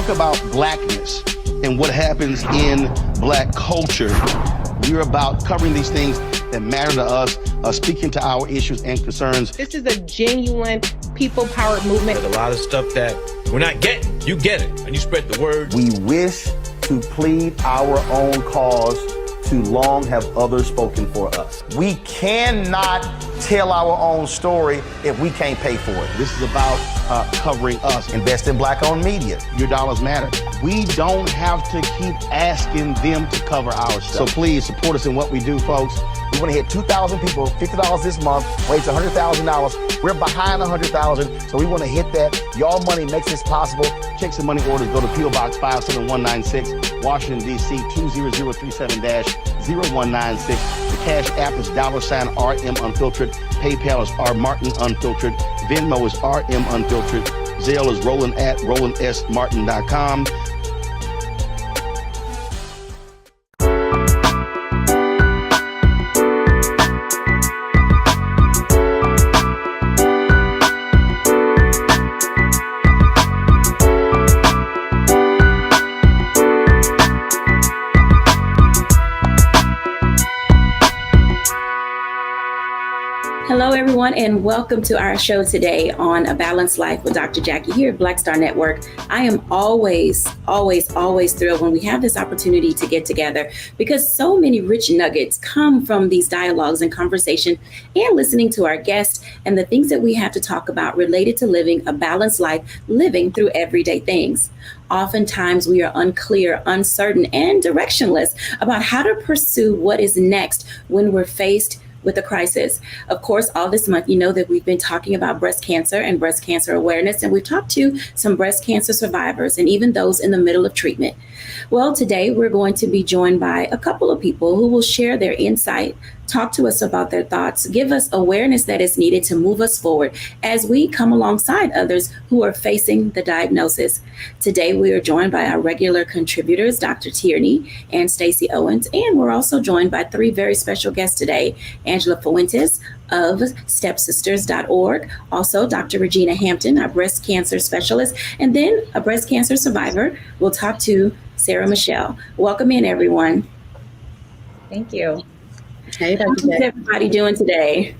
talk about blackness and what happens in black culture, we're about covering these things that matter to us, speaking to our issues and concerns. This is a genuine people-powered movement. There's a lot of stuff that we're not getting. You get it, and you spread the word. We wish to plead our own cause. Too long have others spoken for us. We cannot tell our own story if we can't pay for it. This is about covering us. Invest in black-owned media. Your dollars matter. We don't have to keep asking them to cover our stuff. So please support us in what we do, folks. We want to hit 2,000 people, $50 this month, raise $100,000. We're behind 100,000, so we want to hit that. Y'all money makes this possible. Checks and money orders go to P.O. Box 57196, Washington, D.C. 20037-0196. The Cash App is $RM Unfiltered. PayPal is R Martin Unfiltered. Venmo is RM Unfiltered. Zelle is Roland at RolandSMartin.com. Hello, everyone, and welcome to our show today on A Balanced Life with Dr. Jacquie here at Black Star Network. I am always thrilled when we have this opportunity to get together because so many rich nuggets come from these dialogues and conversation and listening to our guests and the things that we have to talk about related to living a balanced life, living through everyday things. Oftentimes we are unclear, uncertain, and directionless about how to pursue what is next when we're faced with a crisis. Of course, all this month, you know that we've been talking about breast cancer and breast cancer awareness, and we've talked to some breast cancer survivors and even those in the middle of treatment. Well, today we're going to be joined by a couple of people who will share their insight, talk to us about their thoughts, give us awareness that is needed to move us forward as we come alongside others who are facing the diagnosis. Today, we are joined by our regular contributors, Dr. Tierney and Stacey Owens, and we're also joined by three very special guests today, Angela Fuentes of stepsisters.org, also Dr. Regina Hampton, our breast cancer specialist, and then a breast cancer survivor. We'll talk to Sarah Michelle. Welcome in, everyone. Thank you. Hey, how's everybody doing today?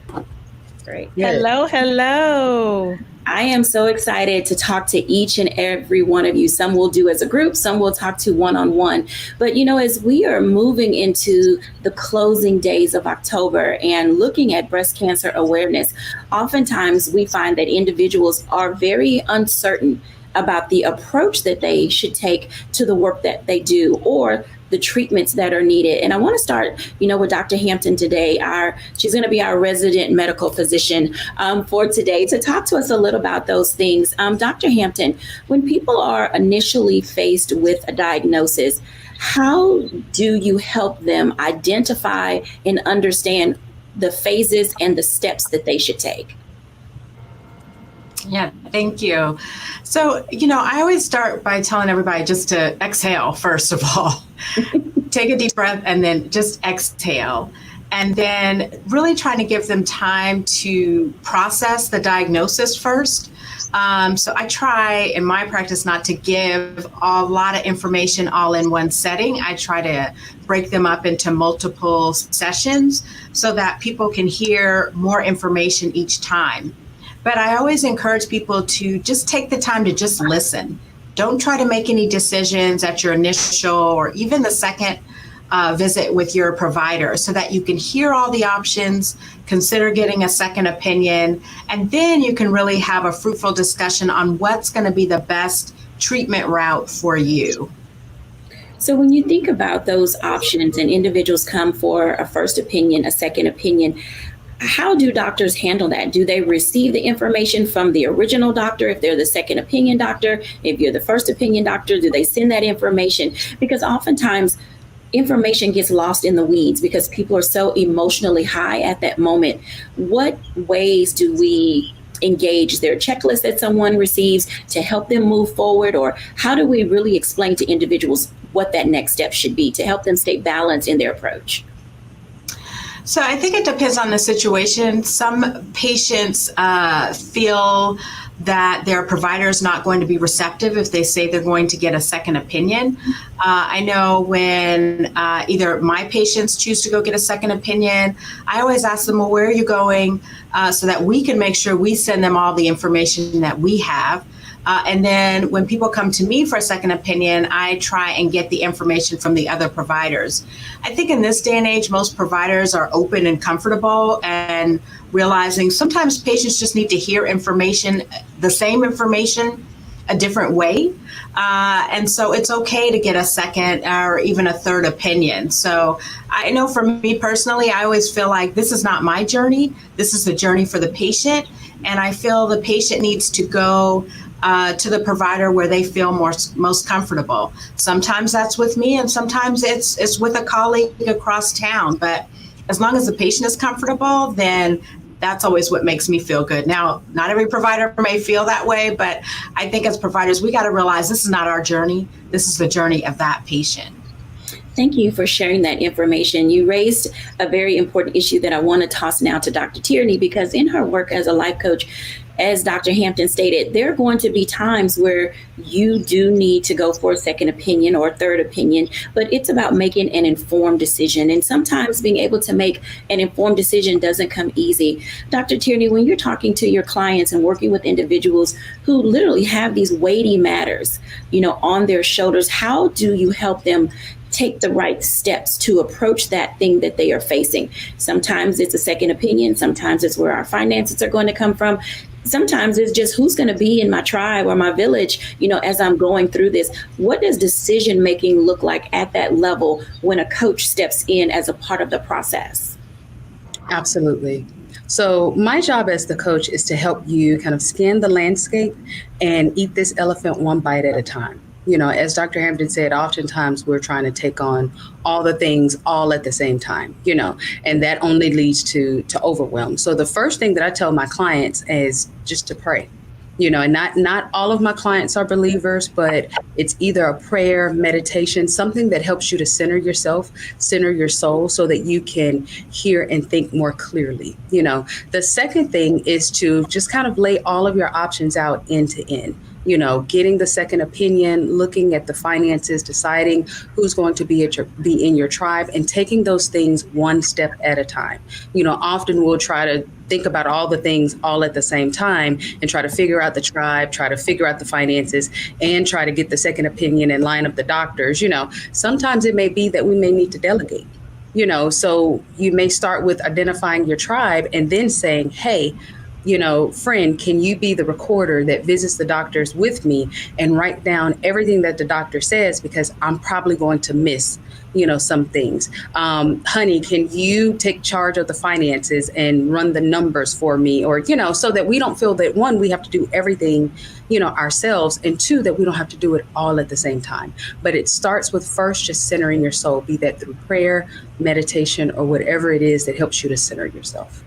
Great. Good. Hello. I am so excited to talk to each and every one of you. Some we'll do as a group, some we'll talk to one-on-one. But, you know, as we are moving into the closing days of October and looking at breast cancer awareness, oftentimes we find that individuals are very uncertain about the approach that they should take to the work that they do or the treatments that are needed. And I want to start, with Dr. Hampton today. She's going to be our resident medical physician for today to talk to us a little about those things. Dr. Hampton, when people are initially faced with a diagnosis, how do you help them identify and understand the phases and the steps that they should take? Yeah, thank you. So, I always start by telling everybody just to exhale, first of all. Take a deep breath and then just exhale. And then really trying to give them time to process the diagnosis first. So I try in my practice not to give a lot of information all in one setting. I try to break them up into multiple sessions so that people can hear more information each time. But I always encourage people to just take the time to just listen. Don't try to make any decisions at your initial or even the second visit with your provider so that you can hear all the options, consider getting a second opinion, and then you can really have a fruitful discussion on what's going to be the best treatment route for you. So when you think about those options and individuals come for a first opinion, a second opinion, how do doctors handle that? Do they receive the information from the original doctor if they're the second opinion doctor? If you're the first opinion doctor, do they send that information? Because oftentimes information gets lost in the weeds because people are so emotionally high at that moment. What ways do we engage their checklist that someone receives to help them move forward? Or how do we really explain to individuals what that next step should be to help them stay balanced in their approach? So I think it depends on the situation. Some patients feel that their provider is not going to be receptive if they say they're going to get a second opinion. I know when either my patients choose to go get a second opinion, I always ask them, well, where are you going? So that we can make sure we send them all the information that we have. And then when people come to me for a second opinion, I try and get the information from the other providers. I think in this day and age, most providers are open and comfortable and realizing sometimes patients just need to hear information, the same information, a different way. And so it's okay to get a second or even a third opinion. So I know for me personally, I always feel like this is not my journey. This is the journey for the patient. And I feel the patient needs to go to the provider where they feel most comfortable. Sometimes that's with me, and sometimes it's with a colleague across town. But as long as the patient is comfortable, then that's always what makes me feel good. Now, not every provider may feel that way, but I think as providers, we got to realize this is not our journey. This is the journey of that patient. Thank you for sharing that information. You raised a very important issue that I want to toss now to Dr. Tierney, because in her work as a life coach, as Dr. Hampton stated, there are going to be times where you do need to go for a second opinion or a third opinion, but it's about making an informed decision. And sometimes being able to make an informed decision doesn't come easy. Dr. Tierney, when you're talking to your clients and working with individuals who literally have these weighty matters, on their shoulders, how do you help them take the right steps to approach that thing that they are facing? Sometimes it's a second opinion. Sometimes it's where our finances are going to come from. Sometimes it's just who's going to be in my tribe or my village, as I'm going through this. What does decision making look like at that level when a coach steps in as a part of the process? Absolutely. So my job as the coach is to help you kind of scan the landscape and eat this elephant one bite at a time. As Dr. Hampton said, oftentimes we're trying to take on all the things all at the same time, and that only leads to overwhelm. So the first thing that I tell my clients is just to pray, and not all of my clients are believers, but it's either a prayer, meditation, something that helps you to center yourself, center your soul so that you can hear and think more clearly. The second thing is to just kind of lay all of your options out end to end. Getting the second opinion, looking at the finances, deciding who's going to be in your tribe, and taking those things one step at a time. Often we'll try to think about all the things all at the same time and try to figure out the tribe, try to figure out the finances, and try to get the second opinion and line up the doctors. Sometimes it may be that we may need to delegate. So you may start with identifying your tribe and then saying, hey, friend, can you be the recorder that visits the doctors with me and write down everything that the doctor says, because I'm probably going to miss, some things. Honey, can you take charge of the finances and run the numbers for me? Or, so that we don't feel that, one, we have to do everything, ourselves, and two, that we don't have to do it all at the same time. But it starts with first just centering your soul, be that through prayer, meditation, or whatever it is that helps you to center yourself.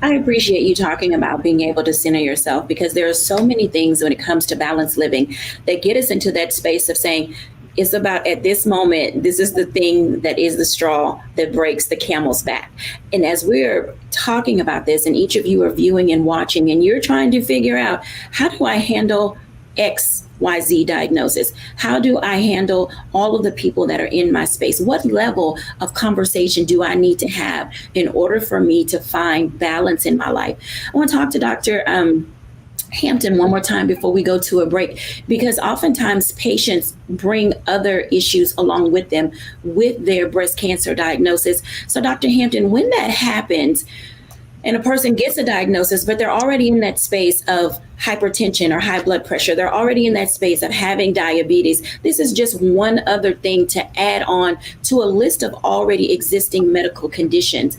I appreciate you talking about being able to center yourself, because there are so many things when it comes to balanced living that get us into that space of saying, it's about at this moment, this is the thing that is the straw that breaks the camel's back. And as we're talking about this, and each of you are viewing and watching, and you're trying to figure out, how do I handle XYZ diagnosis? How do I handle all of the people that are in my space? What level of conversation do I need to have in order for me to find balance in my life? I want to talk to Dr. Hampton one more time before we go to a break, because oftentimes patients bring other issues along with them with their breast cancer diagnosis. So Dr. Hampton, when that happens, and a person gets a diagnosis, but they're already in that space of hypertension or high blood pressure, they're already in that space of having diabetes, this is just one other thing to add on to a list of already existing medical conditions.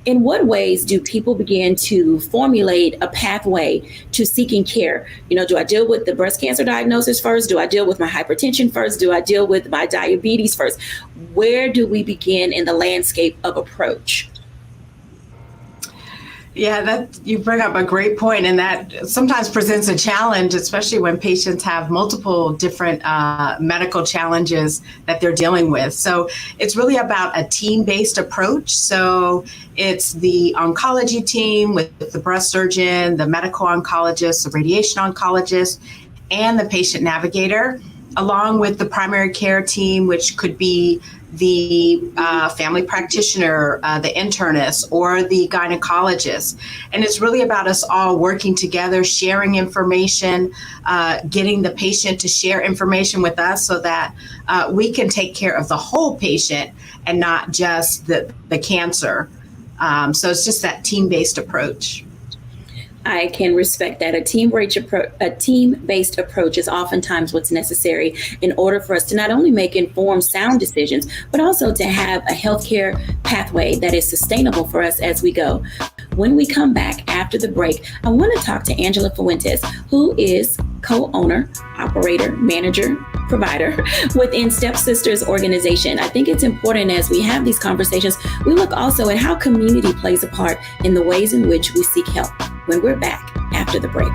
In what ways do people begin to formulate a pathway to seeking care? Do I deal with the breast cancer diagnosis first? Do I deal with my hypertension first? Do I deal with my diabetes first? Where do we begin in the landscape of approach? Yeah, that you bring up a great point, and that sometimes presents a challenge, especially when patients have multiple different medical challenges that they're dealing with. So it's really about a team-based approach. So it's the oncology team with the breast surgeon, the medical oncologist, the radiation oncologist, and the patient navigator, along with the primary care team, which could be the family practitioner, the internist, or the gynecologist. And it's really about us all working together, sharing information, getting the patient to share information with us so that we can take care of the whole patient and not just the cancer. So it's just that team-based approach. I can respect that. A team-based approach is oftentimes what's necessary in order for us to not only make informed, sound decisions, but also to have a healthcare pathway that is sustainable for us as we go. When we come back after the break, I want to talk to Angela Fuentes, who is co-owner, operator, manager, provider within Stepsisters organization. I think it's important as we have these conversations, we look also at how community plays a part in the ways in which we seek help. When we're back after the break.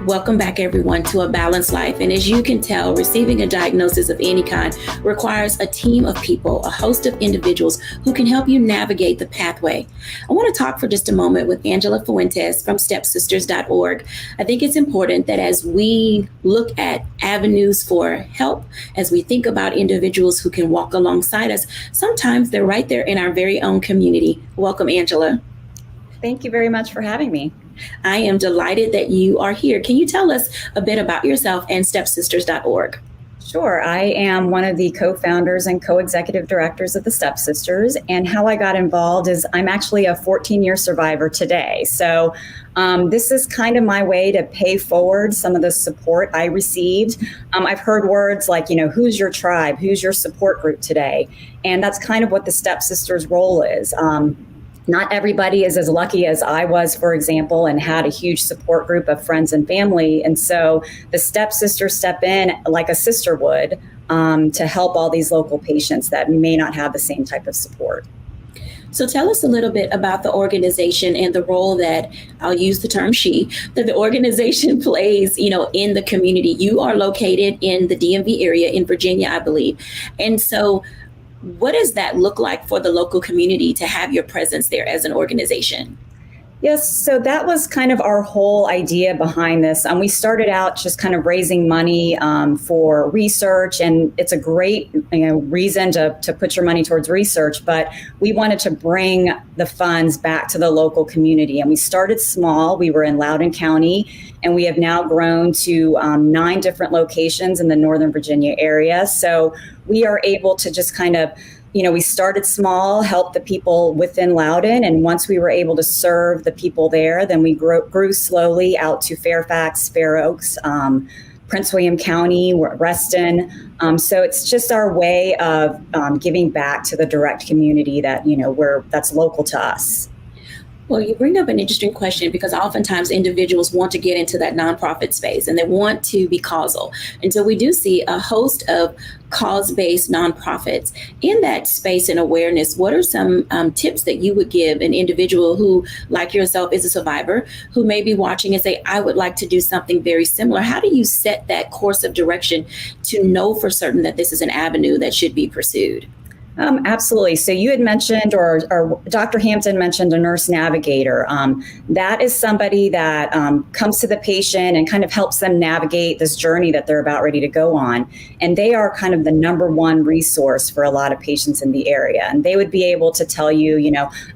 Welcome back, everyone, to A Balanced Life. And as you can tell, receiving a diagnosis of any kind requires a team of people, a host of individuals who can help you navigate the pathway. I want to talk for just a moment with Angela Fuentes from stepsisters.org. I think it's important that as we look at avenues for help, as we think about individuals who can walk alongside us, sometimes they're right there in our very own community. Welcome, Angela. Thank you very much for having me. I am delighted that you are here. Can you tell us a bit about yourself and stepsisters.org? Sure. I am one of the co-founders and co-executive directors of the Stepsisters. And how I got involved is I'm actually a 14-year survivor today. So this is kind of my way to pay forward some of the support I received. I've heard words like, who's your tribe? Who's your support group today? And that's kind of what the Stepsisters role is. Not everybody is as lucky as I was, for example, and had a huge support group of friends and family. And so the stepsisters step in like a sister would to help all these local patients that may not have the same type of support. So tell us a little bit about the organization and the role that, I'll use the term she, that the organization plays, in the community. You are located in the DMV area in Virginia, I believe. And so what does that look like for the local community to have your presence there as an organization? Yes, so that was kind of our whole idea behind this. We started out just kind of raising money for research, and it's a great reason to put your money towards research, but we wanted to bring the funds back to the local community. And we started small. We were in Loudoun County, and we have now grown to 9 different locations in the Northern Virginia area. So we are able to just kind of we started small, helped the people within Loudoun, and once we were able to serve the people there, then we grew slowly out to Fairfax, Fair Oaks, Prince William County, Reston. So it's just our way of giving back to the direct community that that's local to us. Well, you bring up an interesting question because oftentimes individuals want to get into that nonprofit space and they want to be causal. And so we do see a host of cause-based nonprofits in that space and awareness. What are some tips that you would give an individual who, like yourself, is a survivor, who may be watching and say, I would like to do something very similar? How do you set that course of direction to know for certain that this is an avenue that should be pursued? Absolutely. So you had mentioned, or Dr. Hampton mentioned, a nurse navigator. That is somebody that comes to the patient and kind of helps them navigate this journey that they're about ready to go on. And they are kind of the number one resource for a lot of patients in the area. And they would be able to tell you,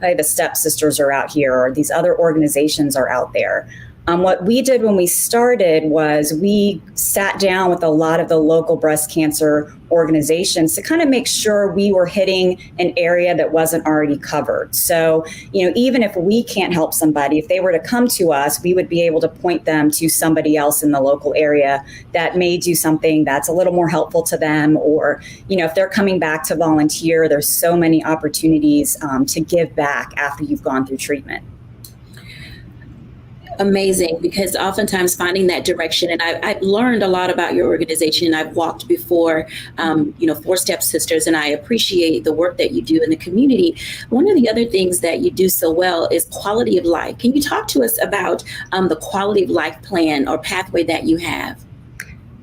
hey, the Stepsisters are out here, or these other organizations are out there. What we did when we started was we sat down with a lot of the local breast cancer organizations to kind of make sure we were hitting an area that wasn't already covered. So, even if we can't help somebody, if they were to come to us, we would be able to point them to somebody else in the local area that may do something that's a little more helpful to them. Or, if they're coming back to volunteer, there's so many opportunities to give back after you've gone through treatment. Amazing, because oftentimes finding that direction, and I've learned a lot about your organization. I've walked before, for Step Sisters, and I appreciate the work that you do in the community. One of the other things that you do so well is quality of life. Can you talk to us about the quality of life plan or pathway that you have?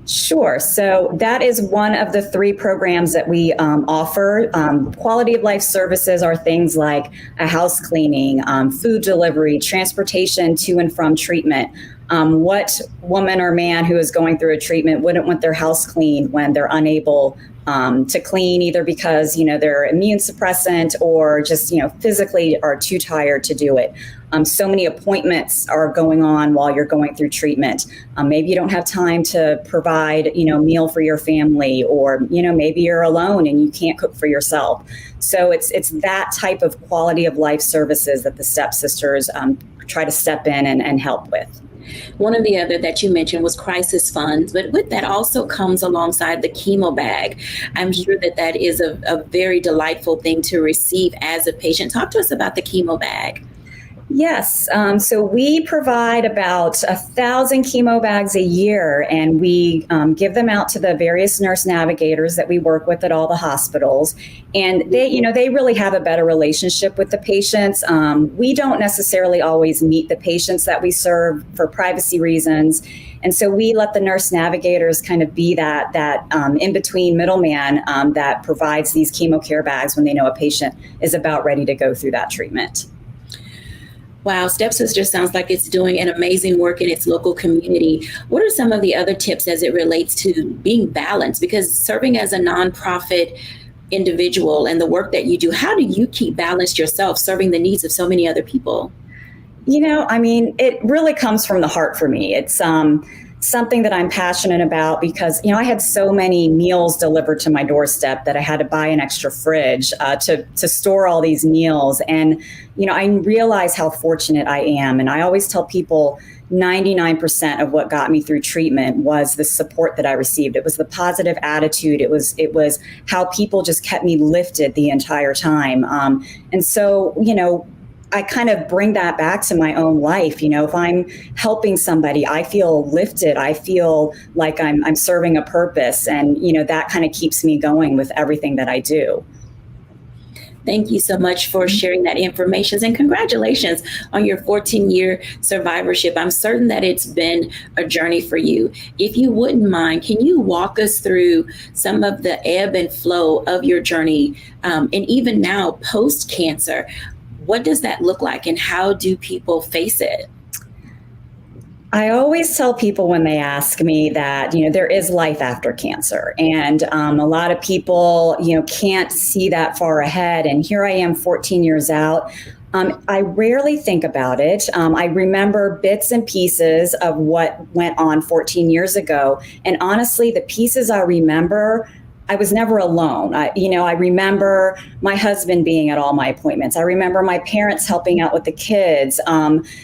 Sure. So that is one of the 3 programs that we offer. Quality of life services are things like a house cleaning, food delivery, transportation to and from treatment. What woman or man who is going through a treatment wouldn't want their house cleaned when they're unable to clean, either because, they're immune suppressant or just, physically are too tired to do it. So many appointments are going on while you're going through treatment. Maybe you don't have time to provide, a meal for your family, or, maybe you're alone and you can't cook for yourself. So it's that type of quality of life services that the Step Sisters try to step in and help with. One of the other that you mentioned was crisis funds, but with that also comes alongside the chemo bag. I'm sure that is a very delightful thing to receive as a patient. Talk to us about the chemo bag. Yes. So we provide about 1,000 chemo bags a year, and we give them out to the various nurse navigators that we work with at all the hospitals. And they really have a better relationship with the patients. We don't necessarily always meet the patients that we serve for privacy reasons. And so we let the nurse navigators kind of be that in-between middleman that provides these chemo care bags when they know a patient is about ready to go through that treatment. Wow, Step Sister sounds like it's doing an amazing work in its local community. What are some of the other tips as it relates to being balanced? Because serving as a nonprofit individual and the work that you do, how do you keep balanced yourself serving the needs of so many other people? It really comes from the heart for me. It's something that I'm passionate about because, I had so many meals delivered to my doorstep that I had to buy an extra fridge to store all these meals. And, I realize how fortunate I am. And I always tell people 99% of what got me through treatment was the support that I received. It was the positive attitude. It was how people just kept me lifted the entire time. And so, I kind of bring that back to my own life. If I'm helping somebody, I feel lifted. I feel like I'm serving a purpose. And, that kind of keeps me going with everything that I do. Thank you so much for sharing that information, and congratulations on your 14-year survivorship. I'm certain that it's been a journey for you. If you wouldn't mind, can you walk us through some of the ebb and flow of your journey, and even now post-cancer? What does that look like, and how do people face it? I always tell people when they ask me that, there is life after cancer. And a lot of people, can't see that far ahead. And here I am 14 years out. I rarely think about it. I remember bits and pieces of what went on 14 years ago. And honestly, the pieces I remember, I was never alone. I remember my husband being at all my appointments. I remember my parents helping out with the kids.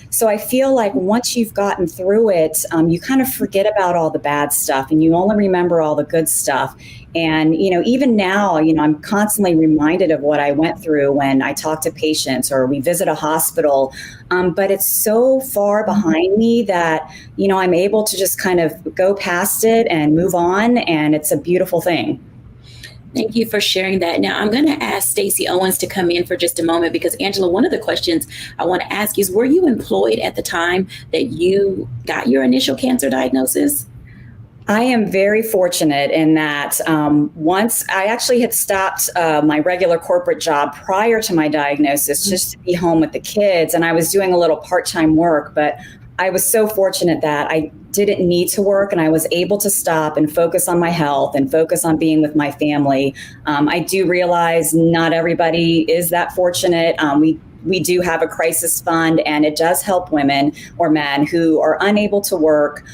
So I feel like once you've gotten through it, you kind of forget about all the bad stuff and you only remember all the good stuff. And, even now, I'm constantly reminded of what I went through when I talk to patients or we visit a hospital. But it's so far behind me that, I'm able to just kind of go past it and move on. And it's a beautiful thing. Thank you for sharing that. Now, I'm going to ask Stacey Owens to come in for just a moment because, Angela, one of the questions I want to ask you is, were you employed at the time that you got your initial cancer diagnosis? I am very fortunate in that once I actually had stopped my regular corporate job prior to my diagnosis just to be home with the kids. And I was doing a little part-time work, but I was so fortunate that I didn't need to work and I was able to stop and focus on my health and focus on being with my family. I do realize not everybody is that fortunate. We we do have a crisis fund, and it does help women or men who are unable to work,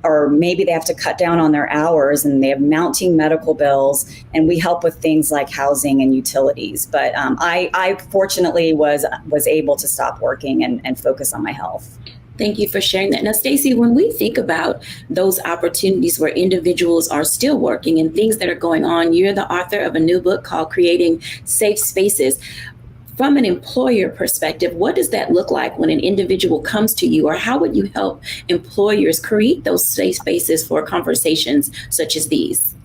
or maybe they have to cut down on their hours and they have mounting medical bills, and we help with things like housing and utilities. But I fortunately was able to stop working and focus on my health. Thank you for sharing that. Now, Stacey, when we think about those opportunities where individuals are still working and things that are going on, you're the author of a new book called Creating Safe Spaces. From an employer perspective, what does that look like when an individual comes to you, or how would you help employers create those safe spaces for conversations such as these?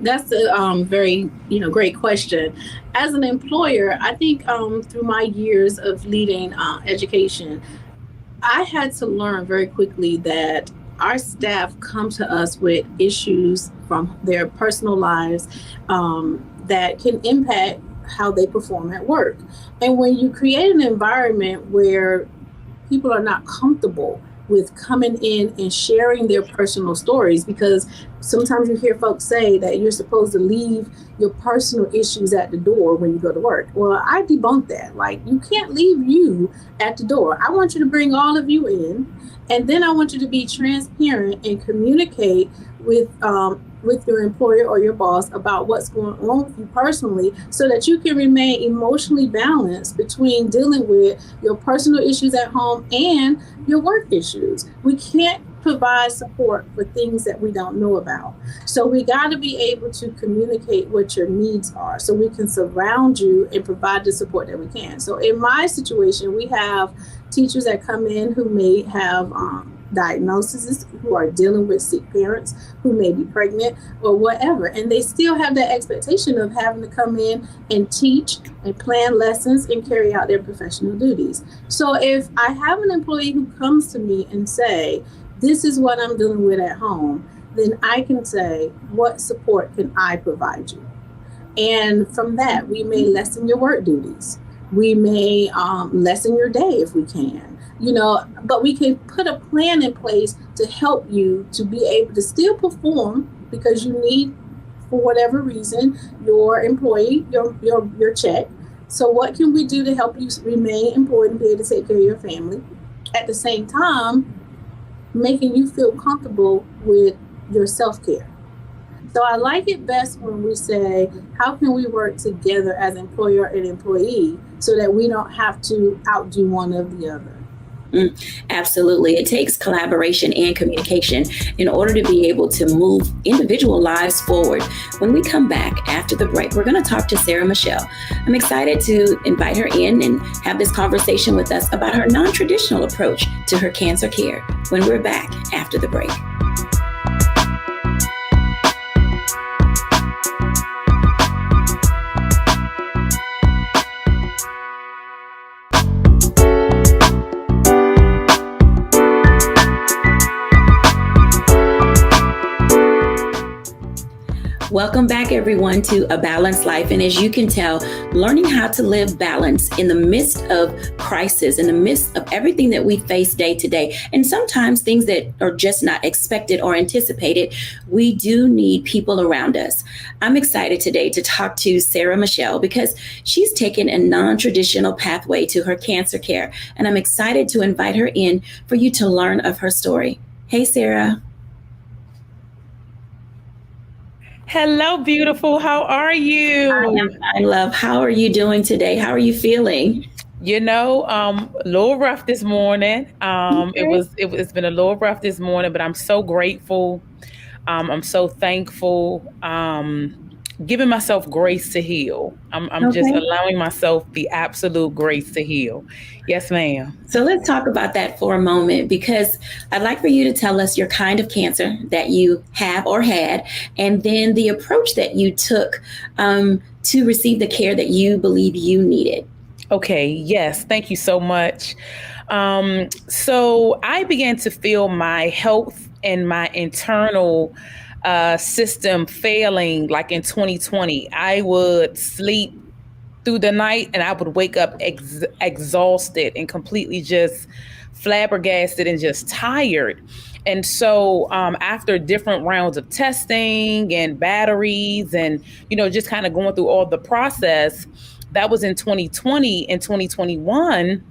That's a very great question. As an employer, I think through my years of leading education, I had to learn very quickly that our staff come to us with issues from their personal lives that can impact how they perform at work. And when you create an environment where people are not comfortable with coming in and sharing their personal stories, because sometimes you hear folks say that you're supposed to leave your personal issues at the door when you go to work. Well, I debunk that. Like, you can't leave you at the door. I want you to bring all of you in, and then I want you to be transparent and communicate with your employer or your boss about what's going on with you personally, so that you can remain emotionally balanced between dealing with your personal issues at home and your work issues. We can't provide support for things that we don't know about. So we got to be able to communicate what your needs are so we can surround you and provide the support that we can. So in my situation, we have teachers that come in who may have diagnoses, who are dealing with sick parents, who may be pregnant or whatever, and they still have that expectation of having to come in and teach and plan lessons and carry out their professional duties. So if I have an employee who comes to me and say, this is what I'm dealing with at home, then I can say, what support can I provide you? And from that, we may lessen your work duties. We may lessen your day if we can, but we can put a plan in place to help you to be able to still perform, because you need, for whatever reason, your employee, your check. So what can we do to help you remain employed and be able to take care of your family? At the same time, making you feel comfortable with your self-care. So I like it best when we say, how can we work together as employer and employee so that we don't have to outdo one of the other? Absolutely. It takes collaboration and communication in order to be able to move individual lives forward. When we come back after the break, we're going to talk to Sarah Michelle. I'm excited to invite her in and have this conversation with us about her non-traditional approach to her cancer care when we're back after the break. Welcome back, everyone, to A Balanced Life. And as you can tell, learning how to live balance in the midst of crisis, in the midst of everything that we face day to day, and sometimes things that are just not expected or anticipated, we do need people around us. I'm excited today to talk to Sarah Michelle because she's taken a non-traditional pathway to her cancer care. And I'm excited to invite her in for you to learn of her story. Hey, Sarah. Hello, beautiful. How are you? I love. How are you doing today? How are you feeling? A little rough this morning. It's been a little rough this morning, but I'm so grateful. I'm so thankful. Giving myself grace to heal. I'm just allowing myself the absolute grace to heal. Yes, ma'am. So let's talk about that for a moment, because I'd like for you to tell us your kind of cancer that you have or had, and then the approach that you took to receive the care that you believe you needed. Okay. Yes. Thank you so much. So I began to feel my health and my internal system failing like in 2020. I would sleep through the night and I would wake up exhausted and completely just flabbergasted and just tired. And so after different rounds of testing and batteries and, just kind of going through all the process, that was in 2020. In 2021,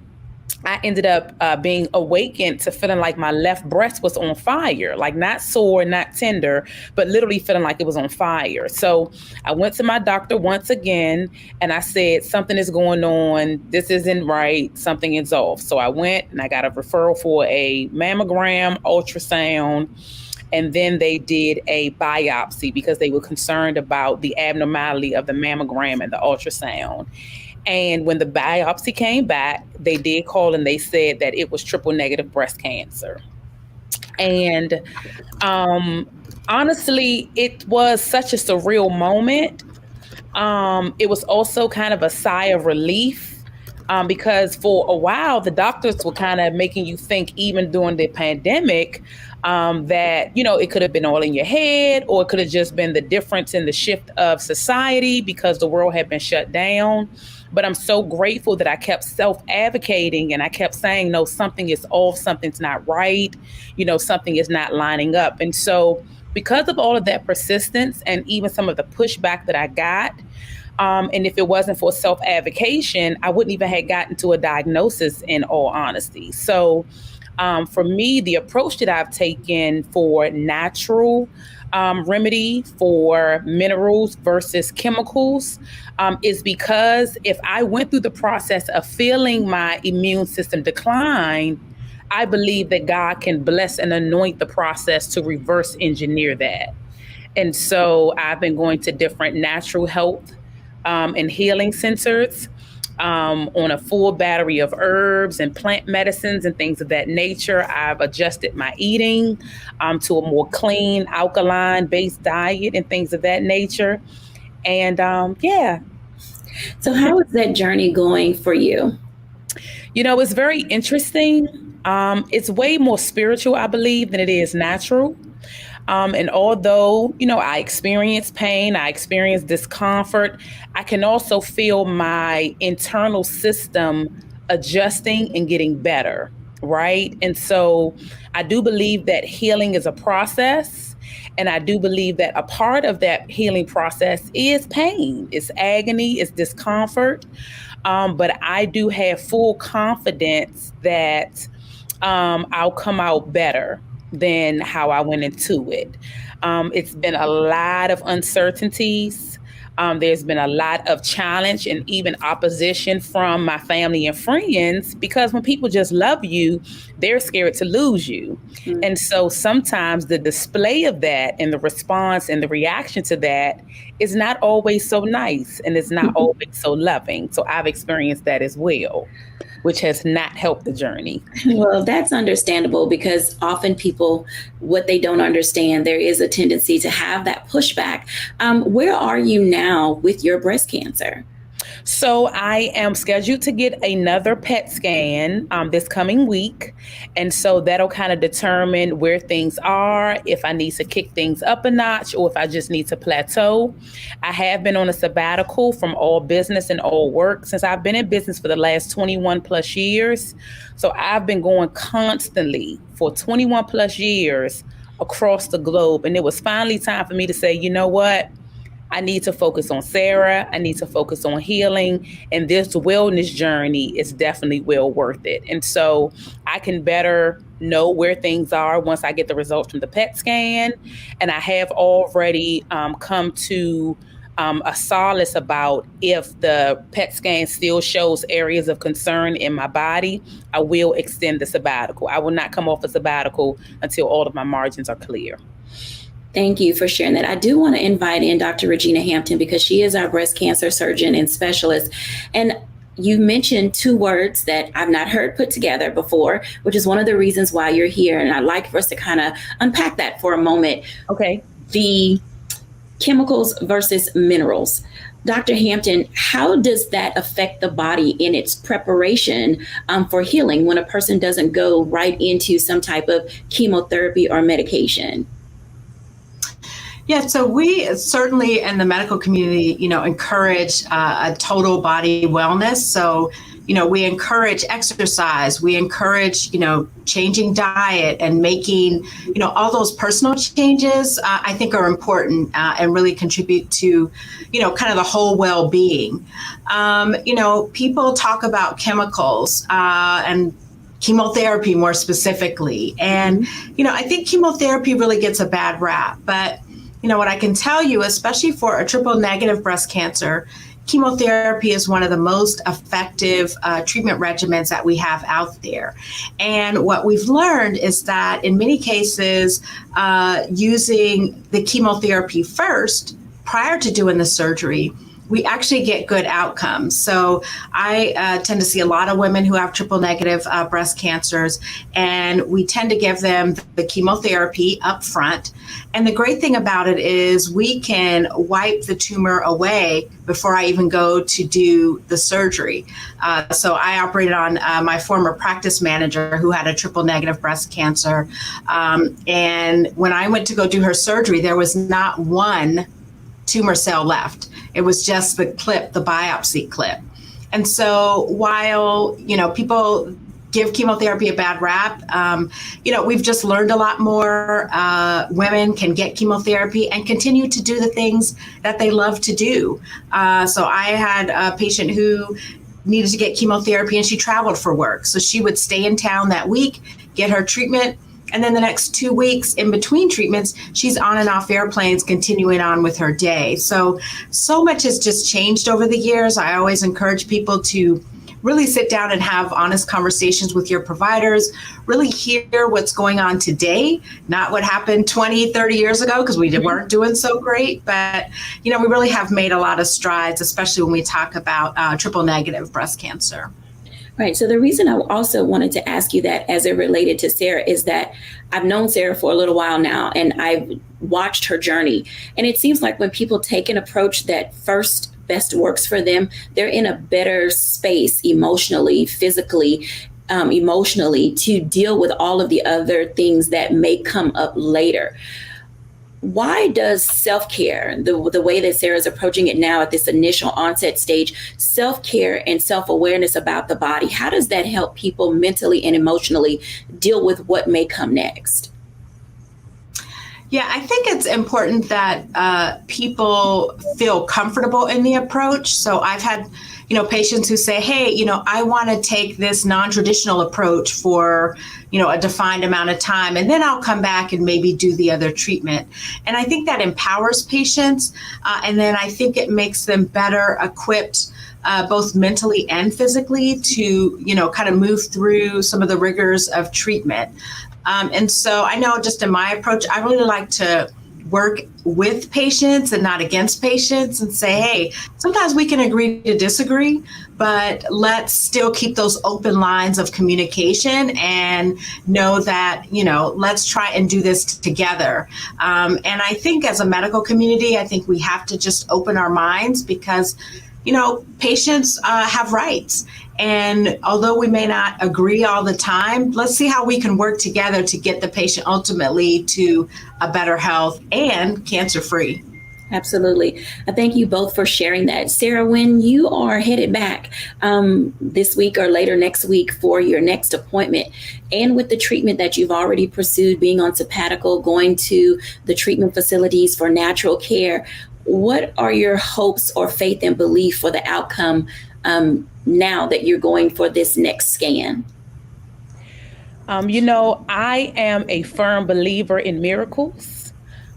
I ended up being awakened to feeling like my left breast was on fire, like not sore, not tender, but literally feeling like it was on fire. So I went to my doctor once again and I said, something is going on. This isn't right. Something is off. So I went and I got a referral for a mammogram, ultrasound, and then they did a biopsy because they were concerned about the abnormality of the mammogram and the ultrasound. And when the biopsy came back, they did call and they said that it was triple negative breast cancer. And honestly, it was such a surreal moment. It was also kind of a sigh of relief because for a while, the doctors were kind of making you think, even during the pandemic, that, you know, it could have been all in your head, or it could have just been the difference in the shift of society because the world had been shut down. But I'm so grateful that I kept self-advocating and I kept saying, no, something is off, something's not right, you know, something is not lining up. And so because of all of that persistence and even some of the pushback that I got, and if it wasn't for self-advocation, I wouldn't even have gotten to a diagnosis, in all honesty. So for me, the approach that I've taken for natural remedy for minerals versus chemicals is because if I went through the process of feeling my immune system decline, I believe that God can bless and anoint the process to reverse engineer that. And so I've been going to different natural health and healing centers on a full battery of herbs and plant medicines and things of that nature. I've adjusted my eating to a more clean, alkaline-based diet and things of that nature. And yeah. So how is that journey going for you? You know, it's very interesting. It's way more spiritual, I believe, than it is natural. And although, you know, I experience pain, I experience discomfort, I can also feel my internal system adjusting and getting better, right? And so I do believe that healing is a process. And I do believe that a part of that healing process is pain, it's agony, it's discomfort. But I do have full confidence that I'll come out better than how I went into it. It's been a lot of uncertainties. There's been a lot of challenge and even opposition from my family and friends, because when people just love you, they're scared to lose you. Mm-hmm. And so sometimes the display of that and the response and the reaction to that is not always so nice and it's not always so loving. So I've experienced that as well, which has not helped the journey. Well, that's understandable because often people, what they don't understand, there is a tendency to have that pushback. Where are you now with your breast cancer? So I am scheduled to get another PET scan this coming week. And so that'll kind of determine where things are, if I need to kick things up a notch or if I just need to plateau. I have been on a sabbatical from all business and all work since I've been in business for the last 21 plus years. So I've been going constantly for 21 plus years across the globe. And it was finally time for me to say, you know what? I need to focus on Sarah. I need to focus on healing. And this wellness journey is definitely well worth it. And so I can better know where things are once I get the results from the PET scan. And I have already come to a solace about if the PET scan still shows areas of concern in my body, I will extend the sabbatical. I will not come off a sabbatical until all of my margins are clear. Thank you for sharing that. I do want to invite in Dr. Regina Hampton because she is our breast cancer surgeon and specialist. And you mentioned two words that I've not heard put together before, which is one of the reasons why you're here. And I'd like for us to kind of unpack that for a moment. Okay. The chemicals versus minerals. Dr. Hampton, how does that affect the body in its preparation for healing when a person doesn't go right into some type of chemotherapy or medication? Yeah, so we certainly in the medical community, encourage a total body wellness. So, we encourage exercise, we encourage, changing diet and making, all those personal changes, I think are important and really contribute to, kind of the whole well-being. People talk about chemicals and chemotherapy more specifically. And, I think chemotherapy really gets a bad rap. But, what I can tell you, especially for a triple negative breast cancer, chemotherapy is one of the most effective treatment regimens that we have out there. And what we've learned is that in many cases, using the chemotherapy first prior to doing the surgery, we actually get good outcomes. So I tend to see a lot of women who have triple negative breast cancers, and we tend to give them the chemotherapy up front. And the great thing about it is we can wipe the tumor away before I even go to do the surgery. So I operated on my former practice manager who had a triple negative breast cancer. And when I went to go do her surgery, there was not one tumor cell left. It was just the clip, the biopsy clip. And so while, people give chemotherapy a bad rap, we've just learned a lot more. Women can get chemotherapy and continue to do the things that they love to do. So I had a patient who needed to get chemotherapy and she traveled for work. So she would stay in town that week, get her treatment, and then the next 2 weeks in between treatments, she's on and off airplanes, continuing on with her day. So much has just changed over the years. I always encourage people to really sit down and have honest conversations with your providers, really hear what's going on today, not what happened 20, 30 years ago, because we weren't doing so great. But, we really have made a lot of strides, especially when we talk about triple negative breast cancer. Right. So the reason I also wanted to ask you that as it related to Sarah is that I've known Sarah for a little while now, and I've watched her journey. And it seems like when people take an approach that first best works for them, they're in a better space emotionally, physically, emotionally to deal with all of the other things that may come up later. Why does self-care, the way that Sarah's approaching it now at this initial onset stage, self-care and self-awareness about the body, how does that help people mentally and emotionally deal with what may come next? Yeah, I think it's important that people feel comfortable in the approach. So I've had, patients who say, hey, I want to take this non-traditional approach for, a defined amount of time, and then I'll come back and maybe do the other treatment. And I think that empowers patients. And then I think it makes them better equipped both mentally and physically to, kind of move through some of the rigors of treatment. And so I know just in my approach, I really like to work with patients and not against patients and say, hey, sometimes we can agree to disagree, but let's still keep those open lines of communication and know that, let's try and do this together. And I think as a medical community, I think we have to just open our minds because, patients have rights. And although we may not agree all the time, let's see how we can work together to get the patient ultimately to a better health and cancer-free. Absolutely. I thank you both for sharing that. Sarah, when you are headed back this week or later next week for your next appointment, and with the treatment that you've already pursued, being on sabbatical, going to the treatment facilities for natural care, what are your hopes or faith and belief for the outcome now that you're going for this next scan? I am a firm believer in miracles.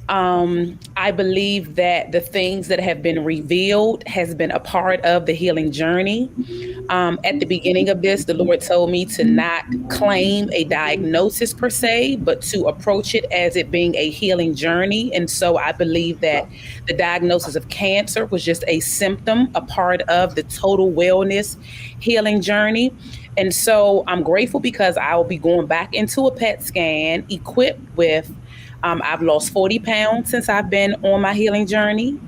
I believe that the things that have been revealed has been a part of the healing journey. At the beginning of this, the Lord told me to not claim a diagnosis per se, but to approach it as it being a healing journey. And so I believe that the diagnosis of cancer was just a symptom, a part of the total wellness healing journey. And so I'm grateful because I will be going back into a PET scan equipped with I've lost 40 pounds since I've been on my healing journey.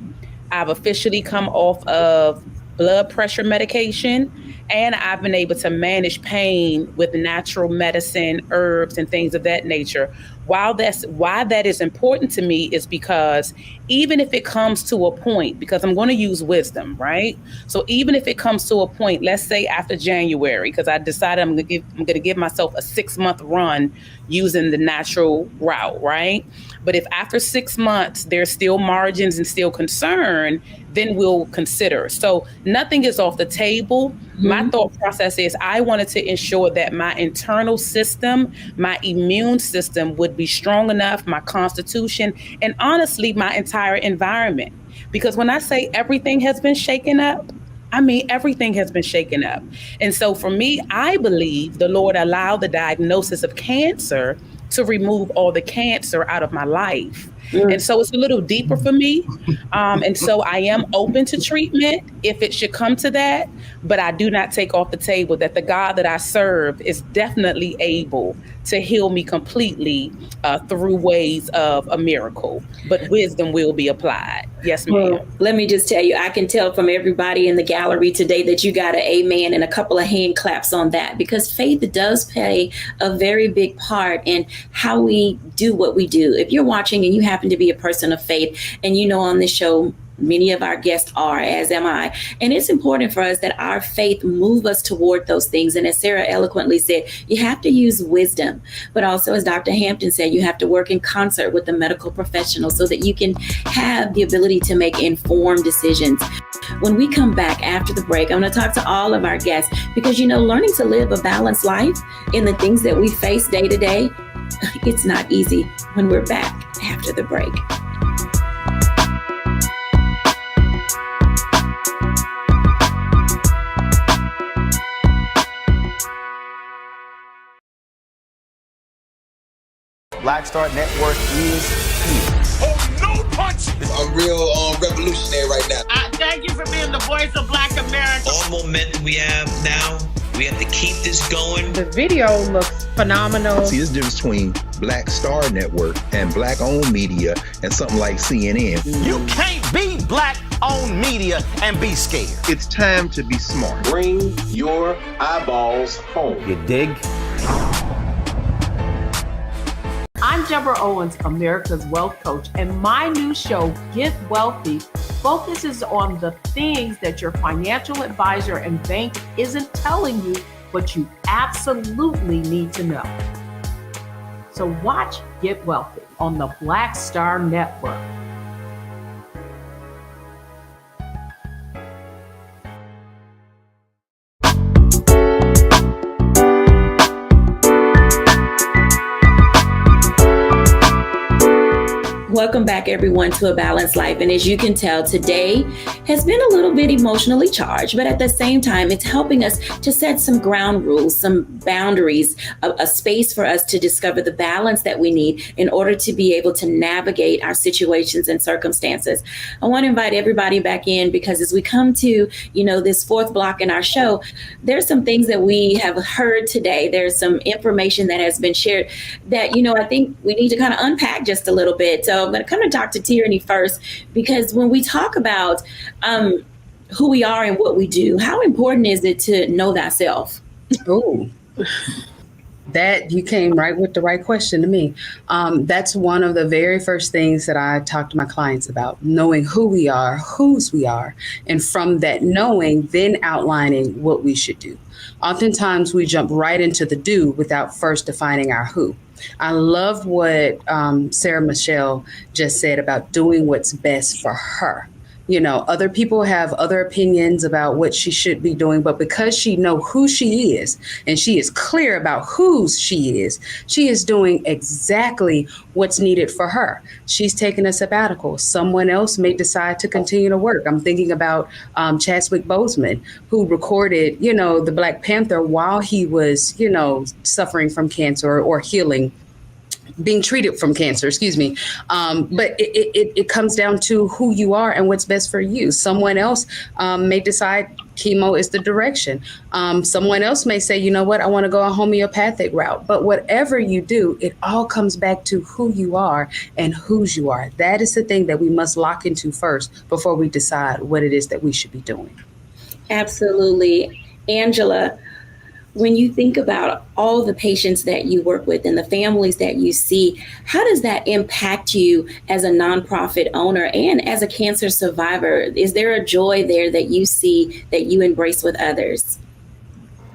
I've officially come off of blood pressure medication, and I've been able to manage pain with natural medicine, herbs, and things of that nature. Why that is important to me is because even if it comes to a point, because I'm going to use wisdom, right? So even if it comes to a point, let's say after January, because I decided I'm going to give myself a 6-month run using the natural route, right? But if after 6 months there's still margins and still concern, then we'll consider. So nothing is off the table. Mm-hmm. My thought process is I wanted to ensure that my internal system, my immune system would be strong enough, my constitution, and honestly, my entire environment. Because when I say everything has been shaken up, I mean, everything has been shaken up. And so for me, I believe the Lord allowed the diagnosis of cancer to remove all the cancer out of my life. And so it's a little deeper for me. And so I am open to treatment if it should come to that. But I do not take off the table that the God that I serve is definitely able to heal me completely through ways of a miracle. But wisdom will be applied. Yes, ma'am. Well, let me just tell you, I can tell from everybody in the gallery today that you got an amen and a couple of hand claps on that, because faith does play a very big part in how we do what we do. If you're watching and you happen to be a person of faith, and you know on this show, many of our guests are, as am I. And it's important for us that our faith move us toward those things. And as Sarah eloquently said, you have to use wisdom. But also, as Dr. Hampton said, you have to work in concert with the medical professionals so that you can have the ability to make informed decisions. When we come back after the break, I'm going to talk to all of our guests because, you know, learning to live a balanced life in the things that we face day to day, it's not easy. When we're back after the break. Black Star Network is here. Oh, no punch! I'm real revolutionary right now. Thank you for being the voice of Black America. All momentum we have now, we have to keep this going. The video looks phenomenal. See, there's a difference between Black Star Network and Black-owned media and something like CNN. You can't be Black-owned media and be scared. It's time to be smart. Bring your eyeballs home. You dig? I'm Deborah Owens, America's Wealth Coach, and my new show, Get Wealthy, focuses on the things that your financial advisor and bank isn't telling you, but you absolutely need to know. So watch Get Wealthy on the Black Star Network. Welcome back, everyone, to A Balanced Life. And as you can tell, today has been a little bit emotionally charged, but at the same time, it's helping us to set some ground rules, some boundaries, a space for us to discover the balance that we need in order to be able to navigate our situations and circumstances. I want to invite everybody back in because as we come to, this fourth block in our show, there's some things that we have heard today. There's some information that has been shared that, I think we need to kind of unpack just a little bit. So I'm going to come to Dr. Tierney first, because when we talk about who we are and what we do, how important is it to know thyself? Oh, that you came right with the right question to me. That's one of the very first things that I talk to my clients about, knowing who we are, whose we are, and from that knowing, then outlining what we should do. Oftentimes we jump right into the do without first defining our who. I love what Sarah Michelle just said about doing what's best for her. Other people have other opinions about what she should be doing, but because she knows who she is and she is clear about whose she is doing exactly what's needed for her. She's taking a sabbatical. Someone else may decide to continue to work. I'm thinking about Chadwick Boseman, who recorded, the Black Panther while he was, suffering from cancer or healing. Being treated from cancer, but it comes down to who you are and what's best for you. Someone else may decide chemo is the direction. Someone else may say, you know what, I want to go a homeopathic route. But whatever you do, it all comes back to who you are and whose you are. That is the thing that we must lock into first before we decide what it is that we should be doing. Absolutely. Angela, when you think about all the patients that you work with and the families that you see, how does that impact you as a nonprofit owner and as a cancer survivor? Is there a joy there that you see that you embrace with others?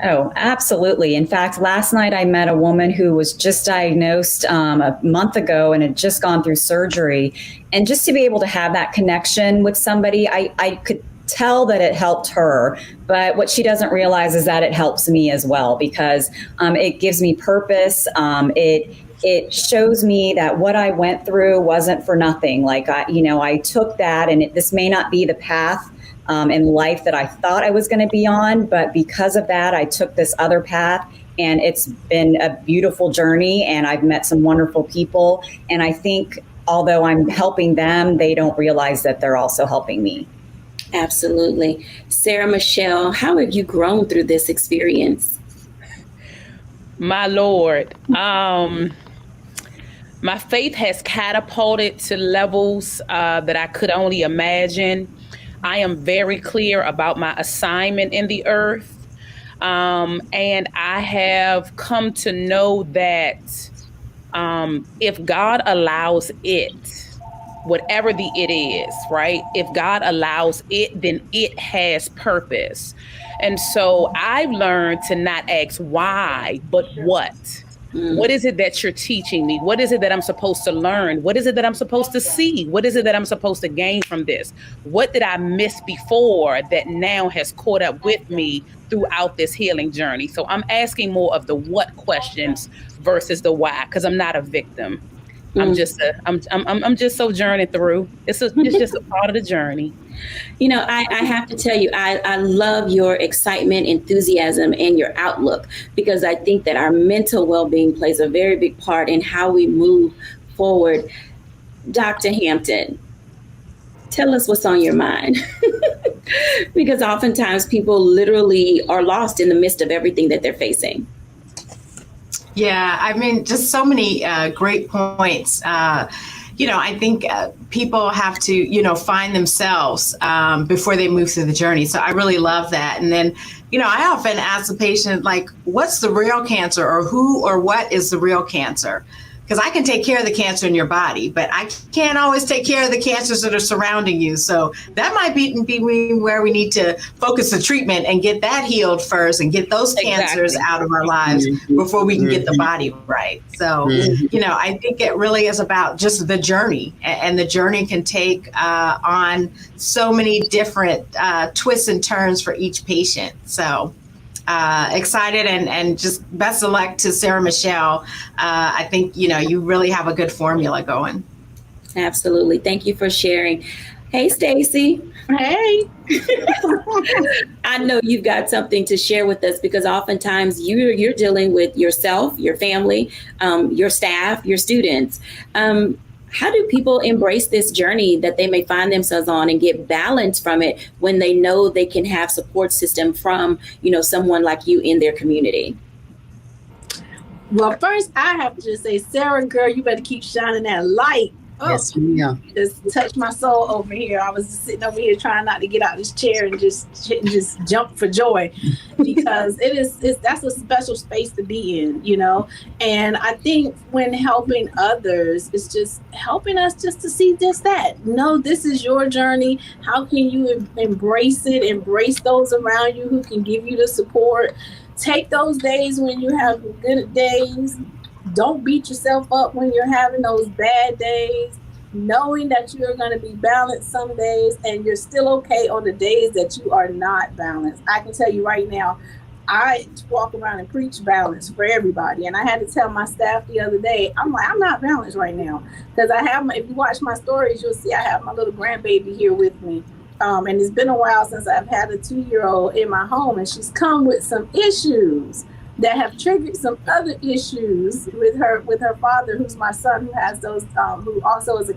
Oh, absolutely. In fact, last night I met a woman who was just diagnosed a month ago and had just gone through surgery. And just to be able to have that connection with somebody, I could tell that it helped her. But what she doesn't realize is that it helps me as well, because it gives me purpose. It shows me that what I went through wasn't for nothing. Like, I took that, and this may not be the path in life that I thought I was going to be on, but because of that, I took this other path, and it's been a beautiful journey, and I've met some wonderful people. And I think although I'm helping them, they don't realize that they're also helping me. Absolutely. Sarah Michelle, how have you grown through this experience? My Lord, my faith has catapulted to levels that I could only imagine. I am very clear about my assignment in the earth. And I have come to know that if God allows it, whatever the it is, right? If God allows it, then it has purpose. And so I've learned to not ask why, but what. What is it that you're teaching me? What is it that I'm supposed to learn? What is it that I'm supposed to see? What is it that I'm supposed to gain from this? What did I miss before that now has caught up with me throughout this healing journey? So I'm asking more of the what questions versus the why, because I'm not a victim. I'm just so journeying through. It's just a part of the journey. You know, I have to tell you, I love your excitement, enthusiasm, and your outlook, because I think that our mental well-being plays a very big part in how we move forward. Dr. Hampton, tell us what's on your mind. Because oftentimes people literally are lost in the midst of everything that they're facing. Yeah, I mean, just so many great points. I think people have to, find themselves before they move through the journey. So I really love that. And then, I often ask the patient, like, what's the real cancer, or who or what is the real cancer? Because I can take care of the cancer in your body, but I can't always take care of the cancers that are surrounding you. So that might be where we need to focus the treatment and get that healed first and get those cancers out of our lives before we can get the body right. So, I think it really is about just the journey, and the journey can take on so many different twists and turns for each patient. So excited and just best of luck to Sarah Michelle. I think, you really have a good formula going. Absolutely. Thank you for sharing. Hey, Stacy. Hey. I know you've got something to share with us, because oftentimes you're dealing with yourself, your family, your staff, your students. How do people embrace this journey that they may find themselves on and get balance from it when they know they can have support system from, someone like you in their community? Well, first I have to just say, Sarah, girl, you better keep shining that light. Yes, yeah. Just touched my soul over here. I was just sitting over here trying not to get out this chair and just jump for joy, because that's a special space to be in, And I think when helping others, it's just helping us just to see just that. No, this is your journey. How can you embrace it? Embrace those around you who can give you the support. Take those days when you have good days. Don't beat yourself up when you're having those bad days, knowing that you're going to be balanced some days, and you're still okay on the days that you are not balanced. I can tell you right now, I walk around and preach balance for everybody. And I had to tell my staff the other day, I'm not balanced right now, because if you watch my stories, you'll see I have my little grandbaby here with me. And it's been a while since I've had a 2-year-old in my home, and she's come with some issues that have triggered some other issues with her father, who's my son, who has those, who also is a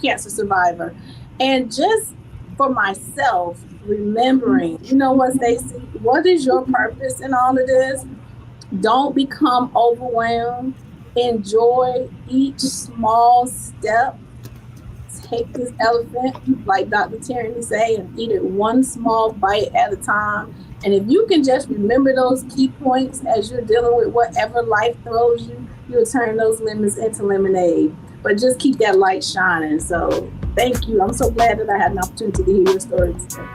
cancer survivor. And just for myself, remembering, what, Stacey, what is your purpose in all of this? Don't become overwhelmed. Enjoy each small step. take this elephant, like Dr. Tierney say, and eat it one small bite at a time. And if you can just remember those key points as you're dealing with whatever life throws you, you'll turn those lemons into lemonade. But just keep that light shining. So thank you. I'm so glad that I had an opportunity to hear your story today.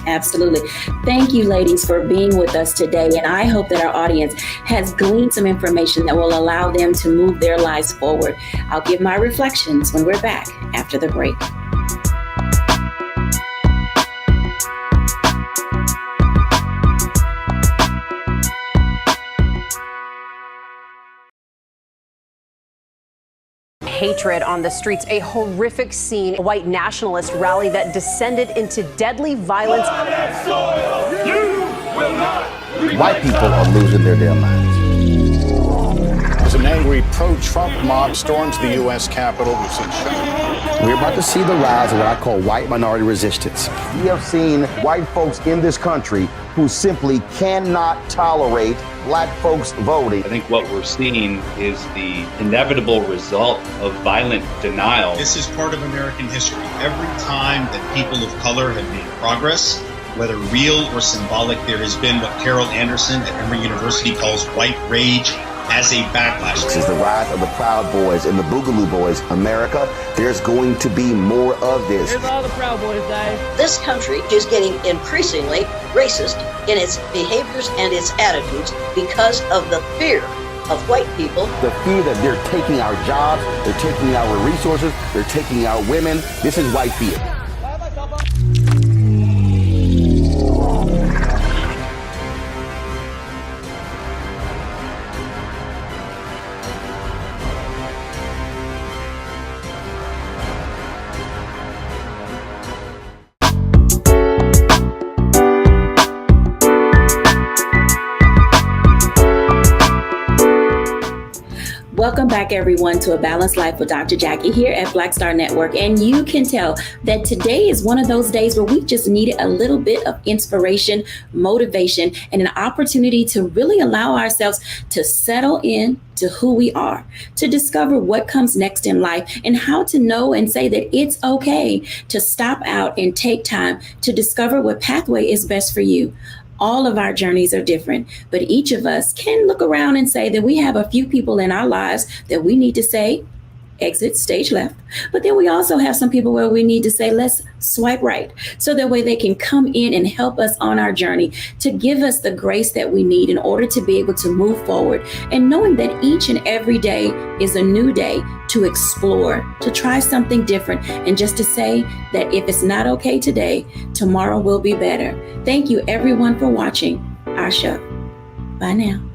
Absolutely. Thank you, ladies, for being with us today. And I hope that our audience has gleaned some information that will allow them to move their lives forward. I'll give my reflections when we're back after the break. Hatred on the streets, a horrific scene, a white nationalist rally that descended into deadly violence. White people are losing their damn minds. As an angry pro-Trump mob storms the U.S. Capitol, we've seen We're about to see the rise of what I call white minority resistance. We have seen white folks in this country who simply cannot tolerate black folks voting. I think what we're seeing is the inevitable result of violent denial. This is part of American history. Every time that people of color have made progress, whether real or symbolic, there has been what Carol Anderson at Emory University calls white rage as a backlash. This is the rise of the Proud Boys and the Boogaloo Boys. America, there's going to be more of this. Here's all the Proud Boys, guys. This country is getting increasingly racist in its behaviors and its attitudes because of the fear of white people. The fear that they're taking our jobs, they're taking our resources, they're taking our women. This is white fear. Welcome back, everyone, to A Balanced Life with Dr. Jacquie here at Black Star Network. And you can tell that today is one of those days where we just needed a little bit of inspiration, motivation, and an opportunity to really allow ourselves to settle in to who we are, to discover what comes next in life, and how to know and say that it's okay to stop out and take time to discover what pathway is best for you. All of our journeys are different, but each of us can look around and say that we have a few people in our lives that we need to say, exit stage left. But then we also have some people where we need to say, let's swipe right. So that way they can come in and help us on our journey, to give us the grace that we need in order to be able to move forward. And knowing that each and every day is a new day to explore, to try something different, and just to say that if it's not okay today, tomorrow will be better. Thank you everyone for watching our show. Bye now.